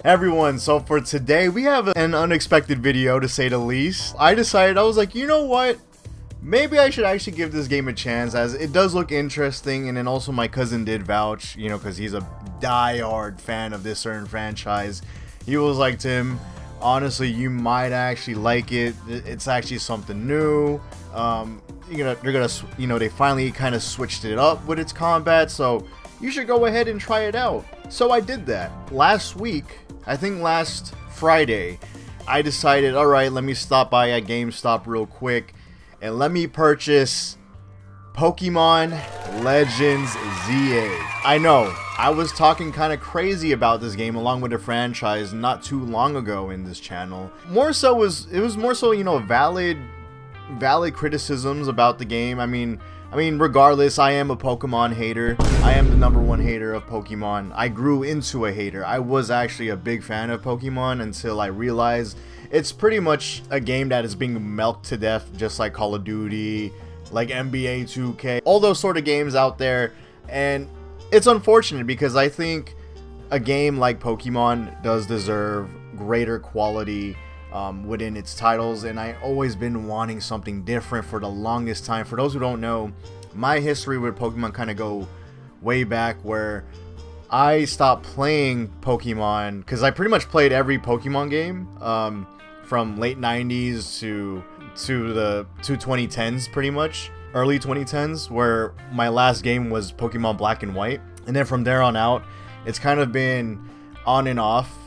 Everyone, so for today we have an unexpected video, to say the least. I was like, you know what, maybe I should actually give this game a chance, as it does look interesting. And then also my cousin did vouch, you know, because he's a die-hard fan of this certain franchise. He was like, Tim, honestly, you might actually like it. It's actually something new. They finally kind of switched it up with its combat, so you should go ahead and try it out. So I did that. Last week, I think last Friday, I decided, alright, let me stop by at GameStop real quick and let me purchase Pokemon Legends ZA. I know, I was talking kind of crazy about this game along with the franchise not too long ago in this channel. It was more so, you know, valid criticisms about the game. I mean, regardless, I am a Pokemon hater. I am the #1 hater of Pokemon. I grew into a hater. I was actually a big fan of Pokemon until I realized it's pretty much a game that is being milked to death, just like Call of Duty, like NBA 2K, all those sort of games out there. And it's unfortunate because I think a game like Pokemon does deserve greater quality within its titles, and I always been wanting something different for the longest time. For those who don't know, my history with Pokemon kind of go way back, where I stopped playing Pokemon because I pretty much played every Pokemon game from late 90s to the 2010s, pretty much early 2010s, where my last game was Pokemon Black and White. And then from there on out, it's kind of been on and off,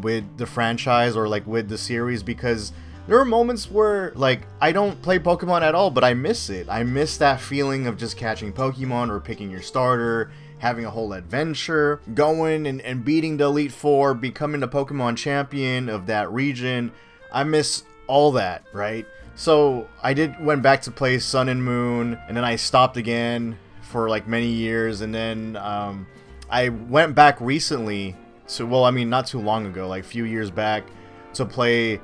with the franchise or like with the series, because there are moments where like I don't play Pokemon at all, but I miss it. I miss that feeling of just catching Pokemon or picking your starter, having a whole adventure, going and beating the Elite Four, becoming the Pokemon champion of that region. I miss all that, right? So I went back to play Sun and Moon, and then I stopped again for like many years, and then I went back recently. So, well, I mean, not too long ago, like a few years back, to play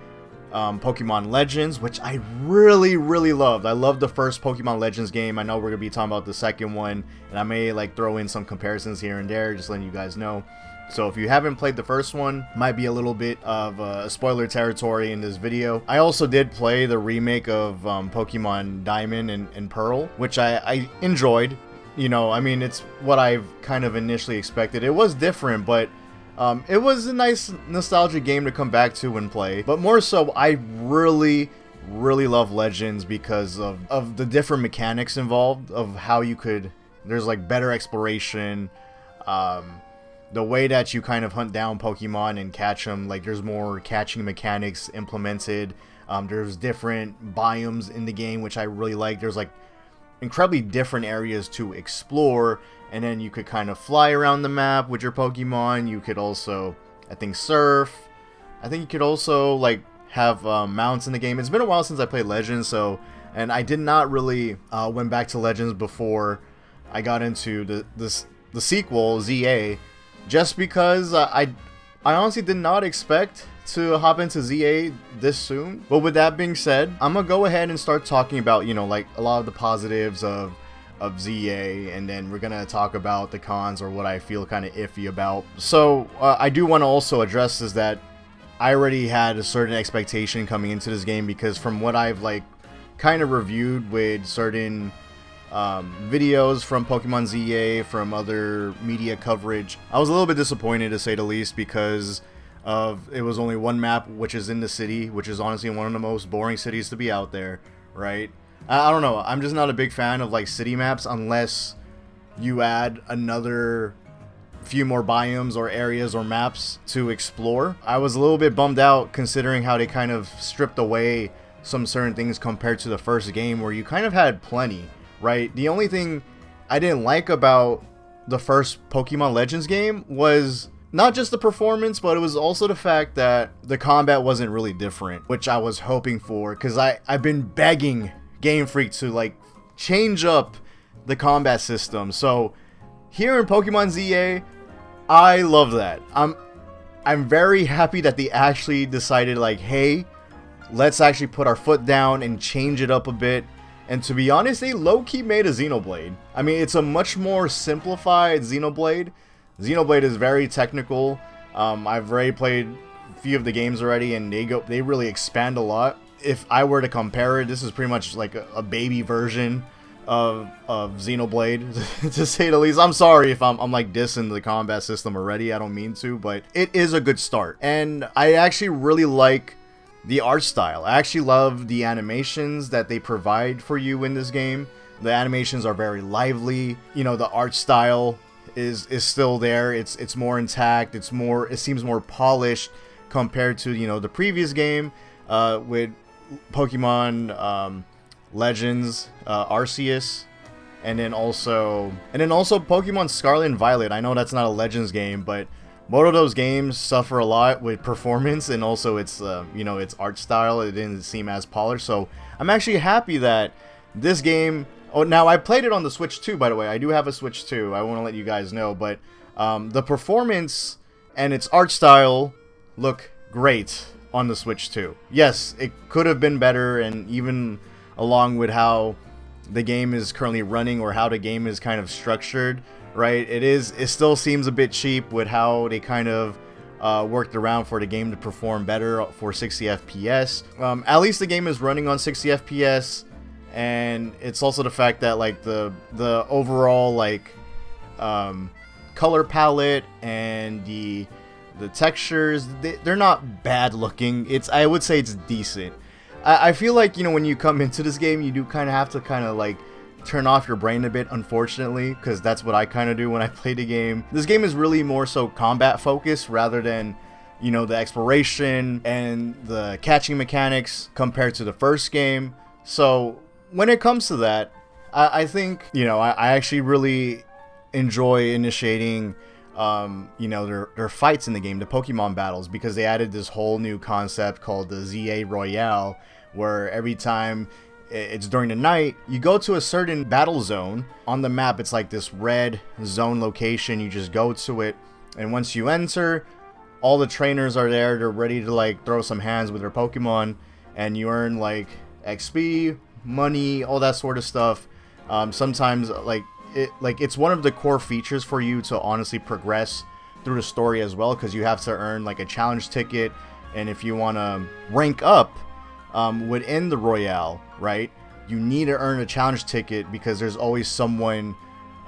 Pokemon Legends, which I really, really loved. I loved the first Pokemon Legends game. I know we're going to be talking about the second one, and I may like throw in some comparisons here and there, just letting you guys know. So if you haven't played the first one, might be a little bit of spoiler territory in this video. I also did play the remake of Pokemon Diamond and Pearl, which I enjoyed. You know, I mean, it's what I've kind of initially expected. It was different, but it was a nice nostalgic game to come back to and play. But more so, I really, really love Legends because of the different mechanics involved, of how you could, there's like better exploration, the way that you kind of hunt down Pokemon and catch them, like there's more catching mechanics implemented. There's different biomes in the game, which I really like. There's like incredibly different areas to explore, and then you could kind of fly around the map with your Pokemon. You could also, I think, surf. I think you could also like have mounts in the game. It's been a while since I played Legends, and I did not really went back to Legends before I got into the sequel ZA, just because I honestly did not expect to hop into ZA this soon. But with that being said, I'm gonna go ahead and start talking about, you know, like a lot of the positives of ZA, and then we're gonna talk about the cons, or what I feel kind of iffy about. So I do want to also address is that I already had a certain expectation coming into this game, because from what I've like kind of reviewed with certain videos from Pokemon ZA, from other media coverage, I was a little bit disappointed, to say the least, because it was only one map, which is in the city, which is honestly one of the most boring cities to be out there, right? I don't know, I'm just not a big fan of like city maps unless you add another few more biomes or areas or maps to explore. I was a little bit bummed out considering how they kind of stripped away some certain things compared to the first game, where you kind of had plenty, right? The only thing I didn't like about the first Pokemon Legends game was not just the performance, but it was also the fact that the combat wasn't really different, which I was hoping for, because I've been begging Game Freak to like change up the combat system. So here in Pokemon ZA, I love that. I'm very happy that they actually decided like, hey, let's actually put our foot down and change it up a bit. And to be honest, they low-key made a Xenoblade. I mean, it's a much more simplified Xenoblade. Xenoblade is very technical. I've already played a few of the games already, and they really expand a lot. If I were to compare it, this is pretty much like a baby version of Xenoblade, to say the least. I'm sorry if I'm like dissing the combat system already. I don't mean to, but it is a good start. And I actually really like the art style. I actually love the animations that they provide for you in this game. The animations are very lively. You know, the art style is still there. It's more intact. It seems more polished compared to, you know, the previous game with Pokemon Legends Arceus, and then also Pokemon Scarlet and Violet. I know that's not a Legends game, but both of those games suffer a lot with performance, and also its you know, its art style. It didn't seem as polished, so I'm actually happy that this game. Oh, now I played it on the Switch too, by the way. I do have a Switch too. I want to let you guys know, but the performance and its art style look great on the Switch too. Yes, it could have been better, and even along with how the game is currently running, or how the game is kind of structured, right? It still seems a bit cheap with how they kind of worked around for the game to perform better for 60 FPS. At least the game is running on 60 FPS, and it's also the fact that like the overall like color palette and the textures, they're not bad looking. I would say it's decent. I feel like, you know, when you come into this game, you do kind of have to like turn off your brain a bit, unfortunately, because that's what I kind of do when I play the game. This game is really more so combat focused rather than, you know, the exploration and the catching mechanics compared to the first game. So when it comes to that, I think, you know, I actually really enjoy initiating you know, their fights in the game, the Pokemon battles, because they added this whole new concept called the ZA Royale, where every time it's during the night, you go to a certain battle zone on the map. It's like this red zone location. You just go to it, and once you enter, all the trainers are there. They're ready to like throw some hands with their Pokemon, and you earn like XP, money, all that sort of stuff. Sometimes it's one of the core features for you to honestly progress through the story as well, because you have to earn like a challenge ticket, and if you want to rank up within the Royale, right, you need to earn a challenge ticket, because there's always someone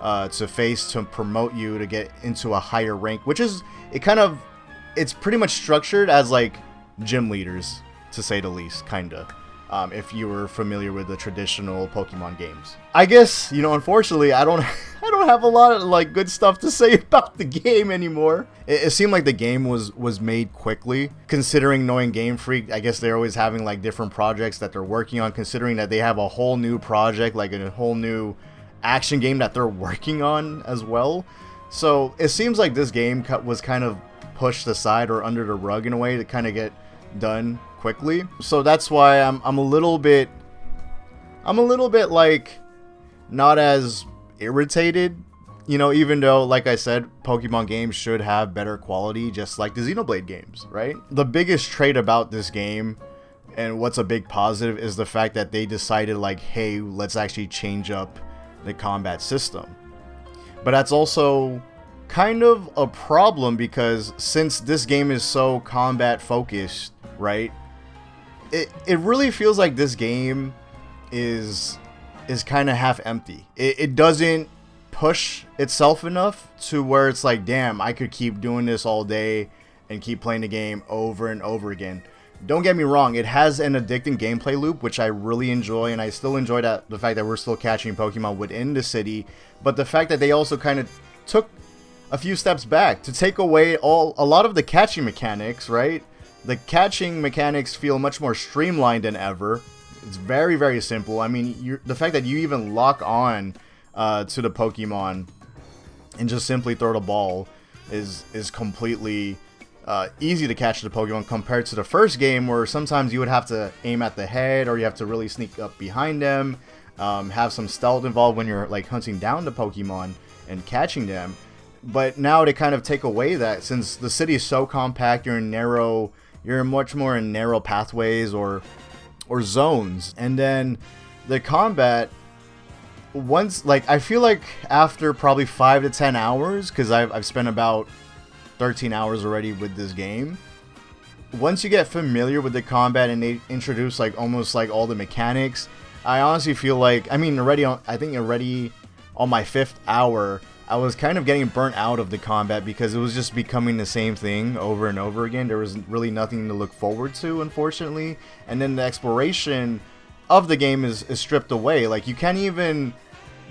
to face to promote you to get into a higher rank, which is it's pretty much structured as like gym leaders, to say the least, kinda. If you were familiar with the traditional Pokemon games. I guess, you know, unfortunately, I don't have a lot of like good stuff to say about the game anymore. It seemed like the game was made quickly, considering, knowing Game Freak, I guess they're always having like different projects that they're working on, considering that they have a whole new project, like a whole new action game that they're working on as well. So it seems like this game was kind of pushed aside or under the rug in a way to kind of get done quickly. So that's why I'm a little bit like not as irritated, you know, even though, like I said, Pokemon games should have better quality, just like the Xenoblade games, right? The biggest trait about this game, and what's a big positive, is the fact that they decided like, hey, let's actually change up the combat system. But that's also kind of a problem, because since this game is so combat focused, right, it really feels like this game is kind of half empty. It doesn't push itself enough to where it's like, damn, I could keep doing this all day and keep playing the game over and over again. Don't get me wrong, it has an addicting gameplay loop, which I really enjoy, and I still enjoy the fact that we're still catching Pokemon within the city, but the fact that they also kind of took a few steps back to take away a lot of the catching mechanics, right? The catching mechanics feel much more streamlined than ever. It's very, very simple. I mean, the fact that you even lock on to the Pokemon and just simply throw the ball is completely easy to catch the Pokemon, compared to the first game, where sometimes you would have to aim at the head, or you have to really sneak up behind them, have some stealth involved when you're like hunting down the Pokemon and catching them. But now they kind of take away that, since the city is so compact, you're much more in narrow pathways or zones. And then the combat, once, like, I feel like after probably 5 to 10 hours, because I've spent about 13 hours already with this game. Once you get familiar with the combat and they introduce like almost like all the mechanics, I honestly feel like, I think already on my 5th hour, I was kind of getting burnt out of the combat because it was just becoming the same thing over and over again. There was really nothing to look forward to, unfortunately. And then the exploration of the game is stripped away. Like, you can't even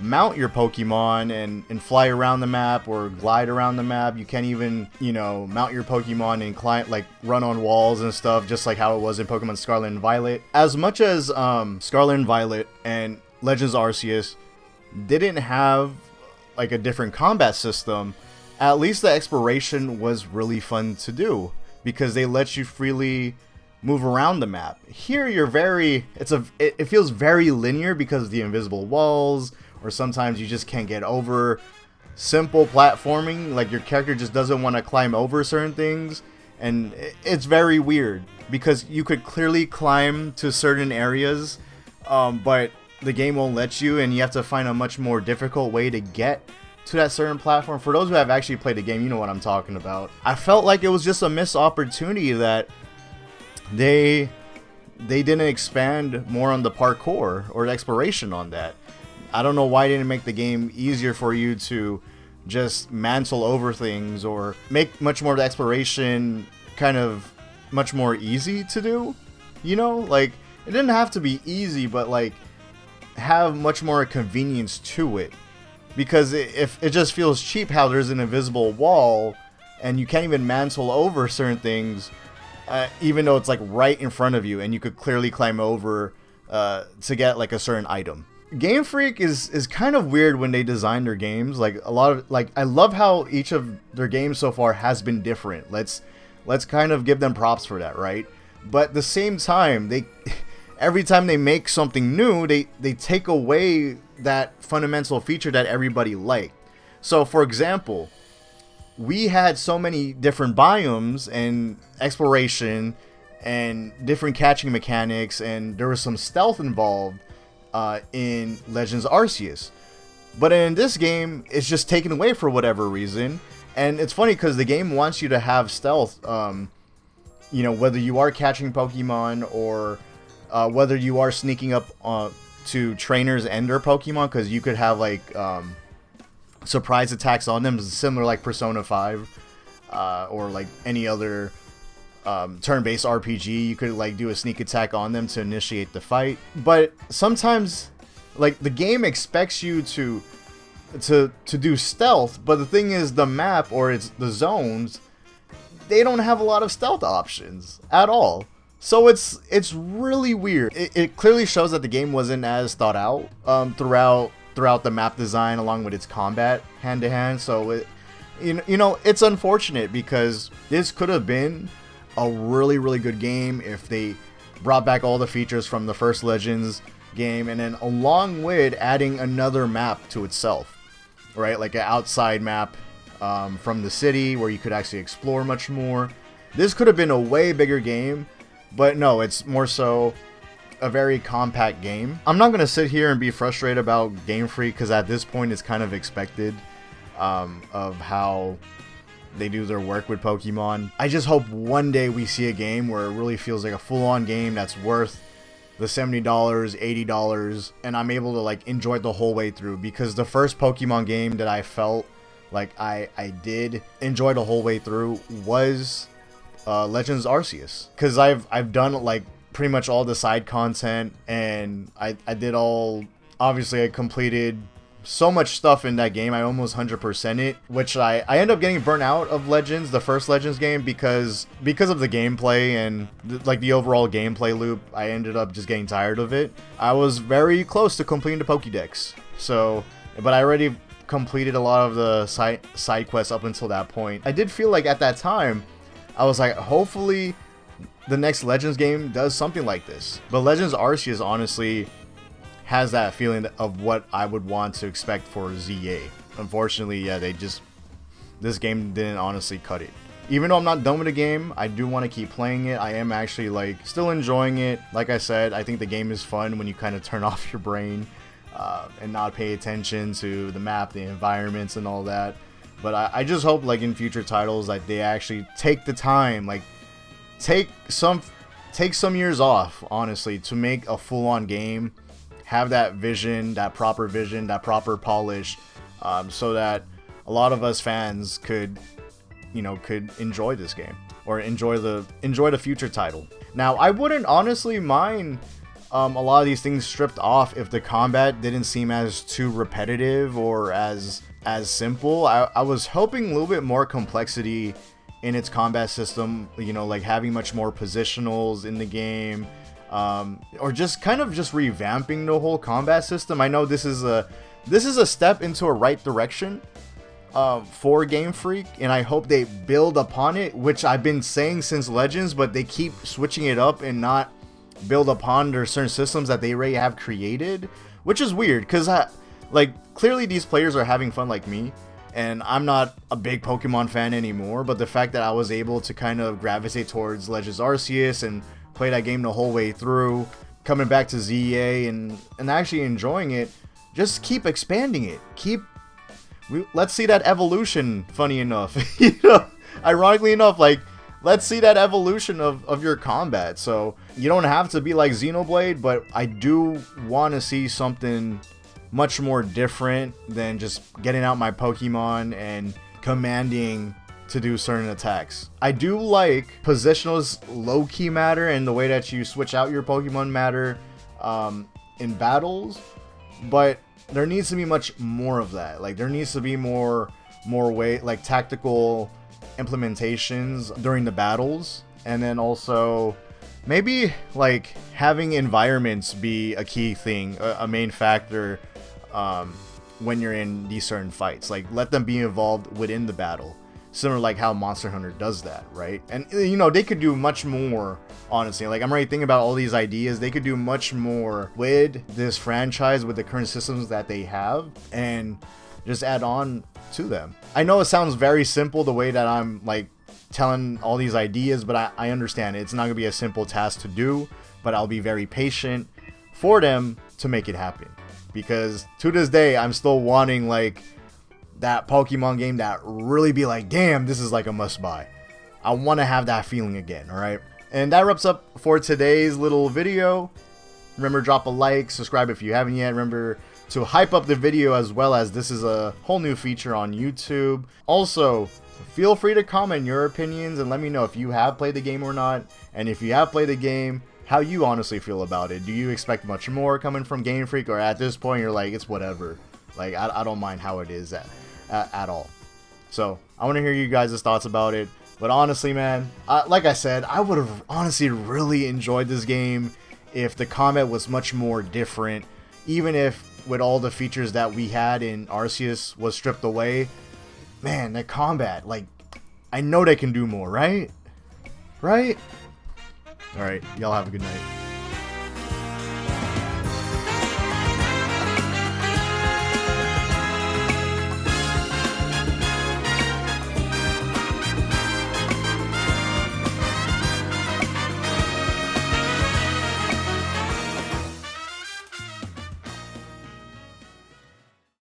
mount your Pokemon and fly around the map or glide around the map. You can't even, you know, mount your Pokemon and climb, like run on walls and stuff, just like how it was in Pokemon Scarlet and Violet. As much as Scarlet and Violet and Legends Arceus didn't have like a different combat system, at least the exploration was really fun to do because they let you freely move around the map. Here it feels very linear because of the invisible walls, or sometimes you just can't get over simple platforming, like your character just doesn't want to climb over certain things, and it's very weird because you could clearly climb to certain areas, but the game won't let you, and you have to find a much more difficult way to get to that certain platform. For those who have actually played the game, you know what I'm talking about. I felt like it was just a missed opportunity that they didn't expand more on the parkour or the exploration on that. I don't know why they didn't make the game easier for you to just mantle over things or make much more of the exploration kind of much more easy to do. You know, like, it didn't have to be easy, but like have much more convenience to it. Because if it just feels cheap how there's an invisible wall and you can't even mantle over certain things, even though it's like right in front of you and you could clearly climb over to get like a certain item. Game Freak is kind of weird when they design their games. Like I love how each of their games so far has been different. Let's kind of give them props for that, right? But at the same time, every time they make something new, they take away that fundamental feature that everybody liked. So, for example, we had so many different biomes and exploration and different catching mechanics, and there was some stealth involved in Legends Arceus. But in this game, it's just taken away for whatever reason. And it's funny because the game wants you to have stealth, you know, whether you are catching Pokemon or whether you are sneaking up to trainers and their Pokemon, because you could have like surprise attacks on them, similar like Persona 5 or like any other turn-based RPG. You could like do a sneak attack on them to initiate the fight. But sometimes like the game expects you to do stealth, but the thing is the map or the zones, they don't have a lot of stealth options at all. So it's really weird. It clearly shows that the game wasn't as thought out throughout the map design along with its combat hand to hand. So you know, it's unfortunate because this could have been a really, really good game if they brought back all the features from the first Legends game, and then along with adding another map to itself, right? Like an outside map from the city where you could actually explore much more. This could have been a way bigger game, but no, it's more so a very compact game. I'm not going to sit here and be frustrated about Game Freak because at this point it's kind of expected of how they do their work with Pokemon. I just hope one day we see a game where it really feels like a full-on game that's worth the $70, $80, and I'm able to like enjoy it the whole way through, because the first Pokemon game that I felt like I did enjoy the whole way through was Legends Arceus, because I've done like pretty much all the side content, and I did all, obviously I completed so much stuff in that game. I almost 100% it, which I ended up getting burnt out of Legends, the first Legends game, because of the gameplay and like the overall gameplay loop. I ended up just getting tired of it. I was very close to completing the Pokédex, so, but I already completed a lot of the side quests up until that point. I did feel like at that time I was like, hopefully the next Legends game does something like this. But Legends Arceus honestly has that feeling of what I would want to expect for ZA. Unfortunately, yeah, this game didn't honestly cut it. Even though I'm not done with the game, I do want to keep playing it. I am actually like still enjoying it. Like I said, I think the game is fun when you kind of turn off your brain and not pay attention to the map, the environments, and all that. But I just hope like in future titles like they actually take the time, like take some years off, honestly, to make a full-on game, have that vision, that proper polish, so that a lot of us fans could enjoy this game or enjoy the future title. Now, I wouldn't honestly mind a lot of these things stripped off if the combat didn't seem as too repetitive or as simple. I was hoping a little bit more complexity in its combat system, like having much more positionals in the game, or just kind of just revamping the whole combat system. I know this is a step into a right direction for Game Freak, and I hope they build upon it, which I've been saying since Legends, but they keep switching it up and not build upon their certain systems that they already have created, which is weird because like clearly these players are having fun like me, and I'm not a big Pokemon fan anymore, but the fact that I was able to kind of gravitate towards Legends Arceus and play that game the whole way through, coming back to ZEA and actually enjoying it, just keep expanding it. Let's see that evolution, funny enough. Ironically enough, like, let's see that evolution of your combat. So you don't have to be like Xenoblade, but I do want to see something much more different than just getting out my Pokemon and commanding to do certain attacks. I do like positionals low-key matter, and the way that you switch out your Pokemon matter in battles, but there needs to be much more of that. Like, there needs to be more way, like tactical implementations during the battles, and then also maybe like having environments be a key thing, a main factor when you're in these certain fights. Like, let them be involved within the battle, similar like how Monster Hunter does that, right? And they could do much more, honestly. Like, I'm already thinking about all these ideas. They could do much more with this franchise, with the current systems that they have, and just add on to them. I know it sounds very simple the way that I'm like telling all these ideas, but I understand it's not gonna be a simple task to do, but I'll be very patient for them to make it happen, because to this day I'm still wanting like that Pokemon game that really be like, damn, this is like a must buy. I want to have that feeling again. All right, and that wraps up for today's little video. Remember, drop a like, subscribe if you haven't yet. Remember to hype up the video, as well as this is a whole new feature on YouTube. Also, feel free to comment your opinions and let me know if you have played the game or not, and if you have played the game, how you honestly feel about it. Do you expect much more coming from Game Freak, or at this point you're like, it's whatever, like I don't mind how it is at all. So I want to hear you guys' thoughts about it. But honestly, man, like I said, I would have honestly really enjoyed this game if the combat was much more different, even if with all the features that we had in Arceus was stripped away. Man, the combat, like, I know they can do more, right? Alright, y'all have a good night.